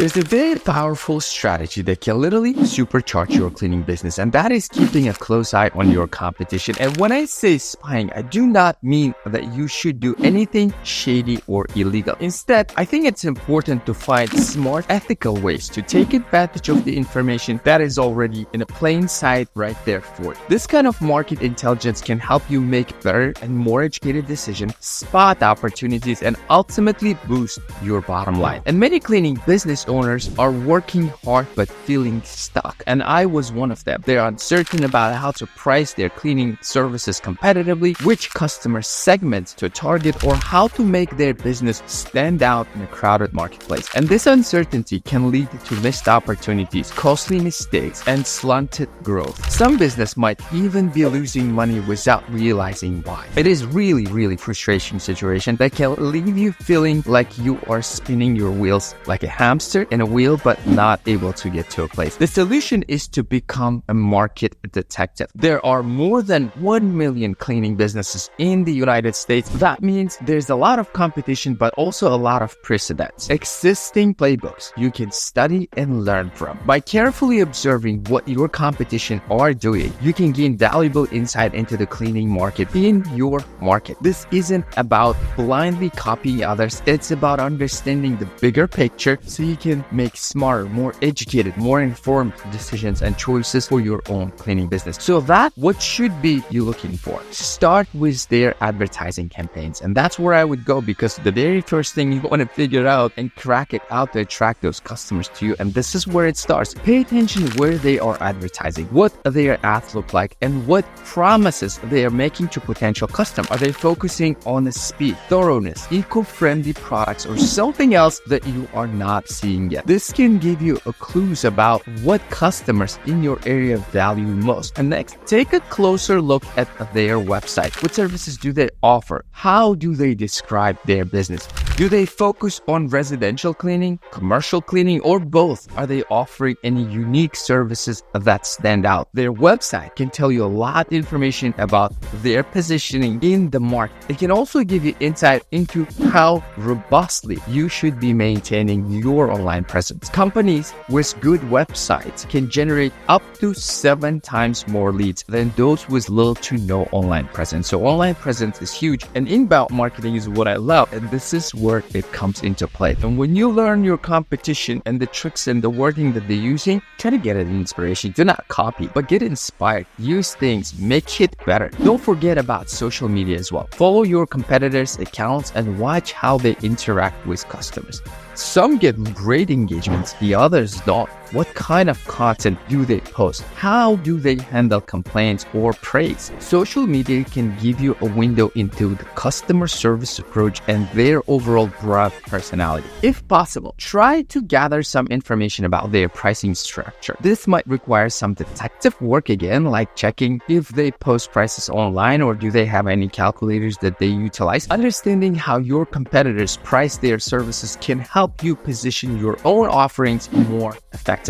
There's a very powerful strategy that can literally supercharge your cleaning business, and that is keeping a close eye on your competition. And when I say spying, I do not mean that you should do anything shady or illegal. Instead, I think it's important to find smart, ethical ways to take advantage of the information that is already in a plain sight right there for you. This kind of market intelligence can help you make better and more educated decisions, spot opportunities, and ultimately boost your bottom line. And many cleaning business owners are working hard but feeling stuck, and I was one of them. They're uncertain about how to price their cleaning services competitively, which customer segments to target, or how to make their business stand out in a crowded marketplace. And this uncertainty can lead to missed opportunities, costly mistakes, and stunted growth. Some business might even be losing money without realizing why. It is really frustrating situation that can leave you feeling like you are spinning your wheels like a hamster in a wheel but not able to get to a place. The solution is to become a market detective. There are more than 1 million cleaning businesses in the United States. That means there's a lot of competition but also a lot of precedents, existing playbooks you can study and learn from. By carefully observing what your competition are doing, you can gain valuable insight into the cleaning market in your market. This isn't about blindly copying others. It's about understanding the bigger picture so you can make smarter, more educated, more informed decisions and choices for your own cleaning business. So what should be you looking for? Start with their advertising campaigns. And that's where I would go, because the very first thing you want to figure out and crack it out to attract those customers to you. And this is where it starts. Pay attention where they are advertising, what their ads look like, and what promises they are making to potential customers. Are they focusing on the speed, thoroughness, eco-friendly products, or something else that you are not seeing yet? This can give you a clues about what customers in your area value most. And next, take a closer look at their website. What services do they offer? How do they describe their business? Do they focus on residential cleaning, commercial cleaning, or both? Are they offering any unique services that stand out? Their website can tell you a lot of information about their positioning in the market. It can also give you insight into how robustly you should be maintaining your online presence. Companies with good websites can generate up to 7 times more leads than those with little to no online presence. So online presence is huge, and inbound marketing is what I love, and this is where it comes into play. And when you learn your competition and the tricks and the wording that they're using, try to get an inspiration. Do not copy, but get inspired. Use things, make it better. Don't forget about social media as well. Follow your competitors' accounts and watch how they interact with customers. Some get great engagements, the others don't. What kind of content do they post? How do they handle complaints or praise? Social media can give you a window into the customer service approach and their overall broad personality. If possible, try to gather some information about their pricing structure. This might require some detective work again, like checking if they post prices online or do they have any calculators that they utilize. Understanding how your competitors price their services can help you position your own offerings more effectively.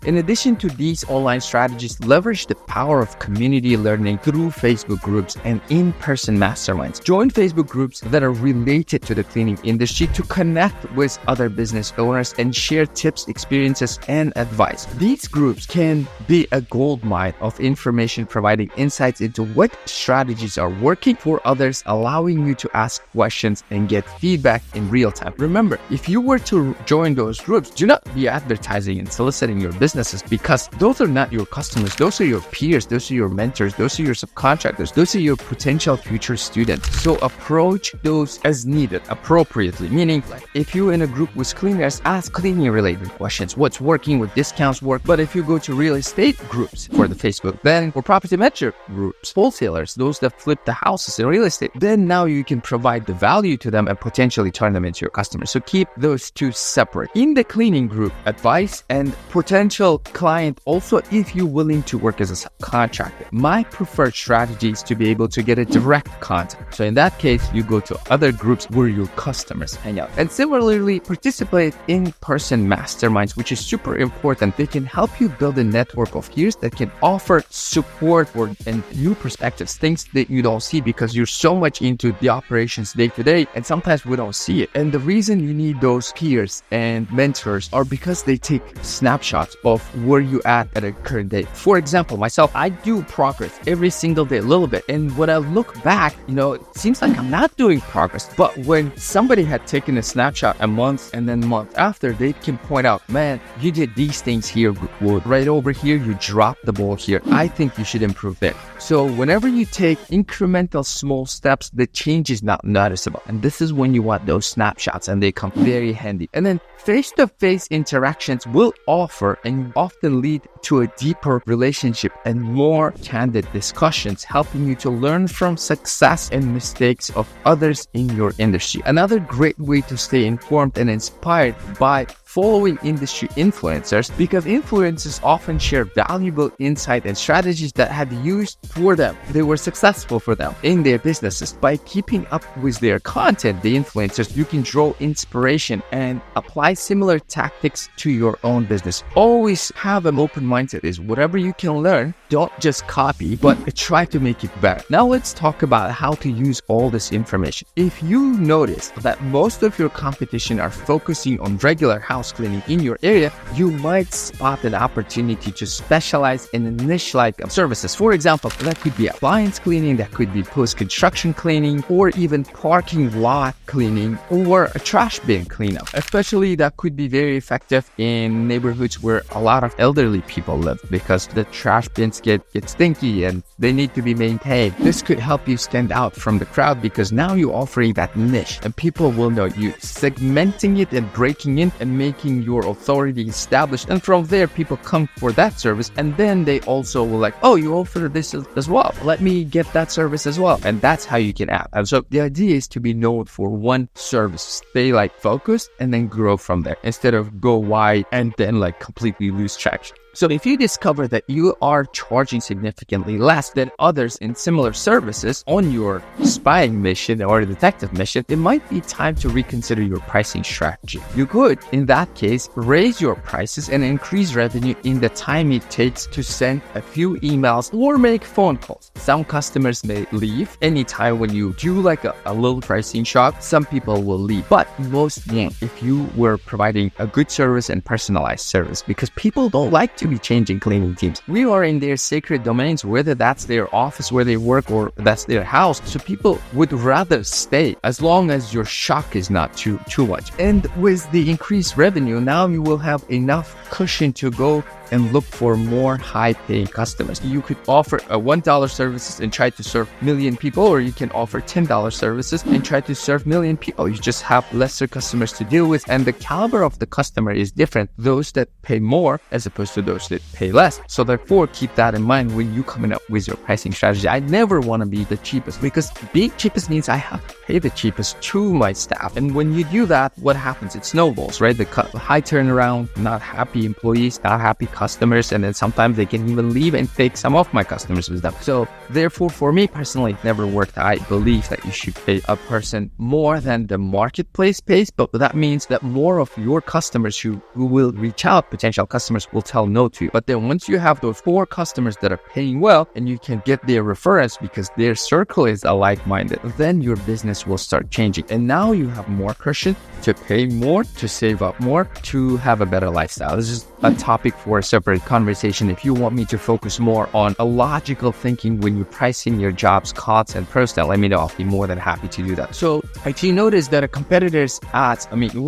In addition to these online strategies, leverage the power of community learning through Facebook groups and in-person masterminds. Join Facebook groups that are related to the cleaning industry to connect with other business owners and share tips, experiences, and advice. These groups can be a goldmine of information, providing insights into what strategies are working for others, allowing you to ask questions and get feedback in real time. Remember, if you were to join those groups, do not be advertising and soliciting your businesses, because those are not your customers. Those are your peers. Those are your mentors. Those are your subcontractors. Those are your potential future students. So approach those as needed, appropriately. Meaning, if you're in a group with cleaners, ask cleaning related questions. What's working? What discounts work? But if you go to real estate groups for the Facebook, then for property management groups, wholesalers, those that flip the houses in real estate, then now you can provide the value to them and potentially turn them into your customers. So keep those two separate. In the cleaning group, advice and potential client also, if you're willing to work as a subcontractor. My preferred strategy is to be able to get a direct contact. So in that case, you go to other groups where your customers hang out. And similarly, participate in in-person masterminds, which is super important. They can help you build a network of peers that can offer support and new perspectives, things that you don't see because you're so much into the operations day to day, and sometimes we don't see it. And the reason you need those peers and mentors are because they take snapshots of where you at a current day. For example, myself, I do progress every single day a little bit. And when I look back, it seems like I'm not doing progress. But when somebody had taken a snapshot a month and then a month after, they can point out, man, you did these things here, right over here, you dropped the ball here. I think you should improve there. So whenever you take incremental small steps, the change is not noticeable. And this is when you want those snapshots, and they come very handy. And then face-to-face interactions will offer and often lead to a deeper relationship and more candid discussions, helping you to learn from success and mistakes of others in your industry. Another great way to stay informed and inspired by following industry influencers, because influencers often share valuable insight and strategies that have used for them. They were successful for them in their businesses. By keeping up with their content, the influencers, you can draw inspiration and apply similar tactics to your own business. Always have an open mindset. Is whatever you can learn, don't just copy, but try to make it better. Now let's talk about how to use all this information. If you notice that most of your competition are focusing on regular house cleaning in your area, you might spot an opportunity to specialize in a niche-like services. For example, that could be appliance cleaning, that could be post-construction cleaning, or even parking lot cleaning, or a trash bin cleanup. Especially that could be very effective in neighborhoods where a lot of elderly people live, because the trash bins get stinky and they need to be maintained. This could help you stand out from the crowd, because now you're offering that niche and people will know you. Segmenting it and breaking in and making your authority established, and from there people come for that service, and then they also will like, oh, you offer this as well, let me get that service as well. And that's how you can add. And so the idea is to be known for one service, stay focused, and then grow from there, instead of go wide and then completely lose traction. So if you discover that you are charging significantly less than others in similar services on your spying mission or detective mission, it might be time to reconsider your pricing strategy. You could, in that case, raise your prices and increase revenue in the time it takes to send a few emails or make phone calls. Some customers may leave anytime when you do a little pricing shock. Some people will leave, but most won't if you were providing a good service and personalized service, because people don't like to be changing cleaning teams. We are in their sacred domains, whether that's their office where they work or that's their house. So people would rather stay as long as your shock is not too much. And with the increased revenue, now you will have enough cushion to go and look for more high-paying customers. You could offer a $1 services and try to serve million people, or you can offer $10 services and try to serve million people. You just have lesser customers to deal with, and the caliber of the customer is different. Those that pay more as opposed to those that pay less. So therefore, keep that in mind when you coming up with your pricing strategy. I never want to be the cheapest, because being cheapest means I have to pay the cheapest to my staff. And when you do that, what happens? It snowballs, right? The high turnaround, not happy employees, not happy customers, and then sometimes they can even leave and take some of my customers with them. So therefore, for me personally, it never worked. I believe that you should pay a person more than the marketplace pays, but that means that more of your customers who will reach out, potential customers, will tell no to you. But then once you have those 4 customers that are paying well, and you can get their referrals because their circle is like-minded, then your business will start changing. And now you have more cushion to pay more, to save up more, to have a better lifestyle. This is a topic for a separate conversation. If you want me to focus more on a logical thinking when you're pricing your jobs, costs, and personal, let me know. I'll be more than happy to do that. So if you notice that a competitor's ads,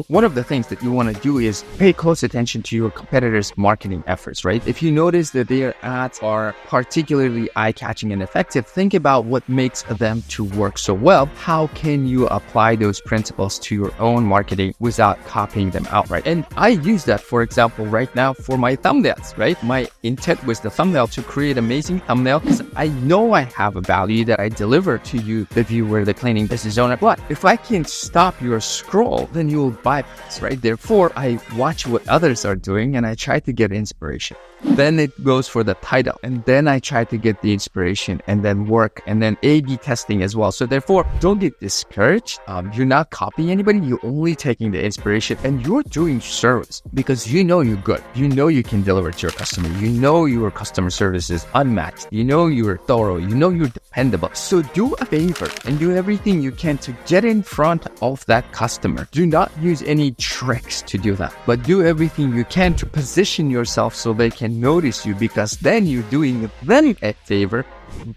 one of the things that you want to do is pay close attention to your competitors' marketing efforts, right? If you notice that their ads are particularly eye-catching and effective, think about what makes them to work so well. How can you apply those principles to your own marketing without copying them outright? And I use that, for example, right now for my thumbnails, right? My intent was the thumbnail to create amazing thumbnail because I know I have a value that I deliver to you, the viewer, the cleaning business owner. But if I can stop your scroll, then you will bypass, right? Therefore, I watch what others are doing and I try to get inspiration. Then it goes for the title, and then I try to get the inspiration and then work, and then A/B testing as well. So therefore, don't get discouraged. You're not copying anybody. You're only taking the inspiration, and you're doing service because you know you're good. You know you can deliver to your customer. You know your customer service is unmatched. You know you're thorough. You know you're dependable. dependable. So do a favor and do everything you can to get in front of that customer. Do not use any tricks to do that, but do everything you can to position yourself so they can notice you, because then you're doing them a favor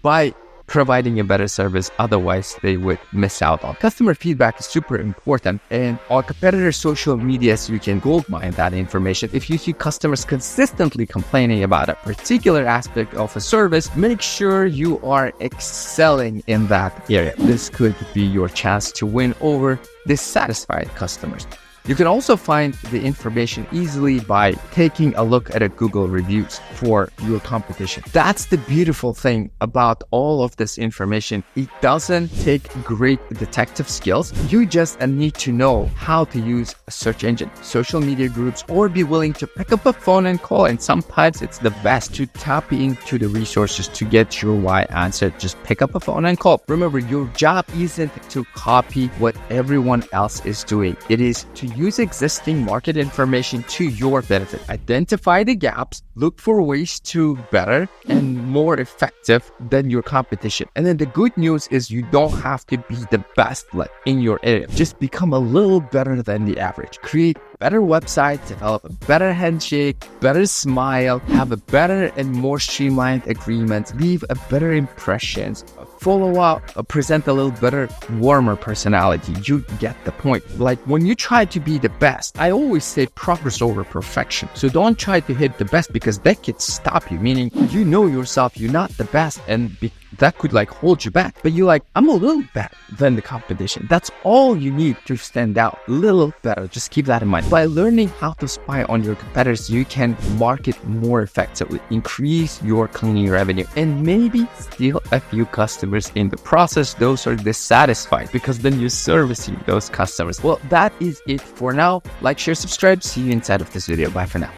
by providing a better service. Otherwise, they would miss out on. Customer feedback is super important, and on competitors' social medias, you can goldmine that information. If you see customers consistently complaining about a particular aspect of a service, make sure you are excelling in that area. This could be your chance to win over dissatisfied customers. You can also find the information easily by taking a look at Google reviews for your competition. That's the beautiful thing about all of this information. It doesn't take great detective skills. You just need to know how to use a search engine, social media groups, or be willing to pick up a phone and call. And sometimes it's the best to tap into the resources to get your why answered. Just pick up a phone and call. Remember, your job isn't to copy what everyone else is doing. It is to use existing market information to your benefit. Identify the gaps, look for ways to better and more effective than your competition. And then the good news is you don't have to be the best in your area. Just become a little better than the average. Create better websites, develop a better handshake, better smile, have a better and more streamlined agreement, leave a better impressions, follow up, present a little better, warmer personality. You get the point. Like when you try to be the best, I always say progress over perfection. So don't try to hit the best, because that could stop you, meaning you know yourself, you're not the best, and that could hold you back. But you're like, I'm a little better than the competition. That's all you need to stand out. A little better. Just keep that in mind. By learning how to spy on your competitors, you can market more effectively, increase your cleaning revenue, and maybe steal a few customers in the process. Those are dissatisfied, because then you're servicing those customers. Well, that is it for now. Like, share, subscribe. See you inside of this video. Bye for now.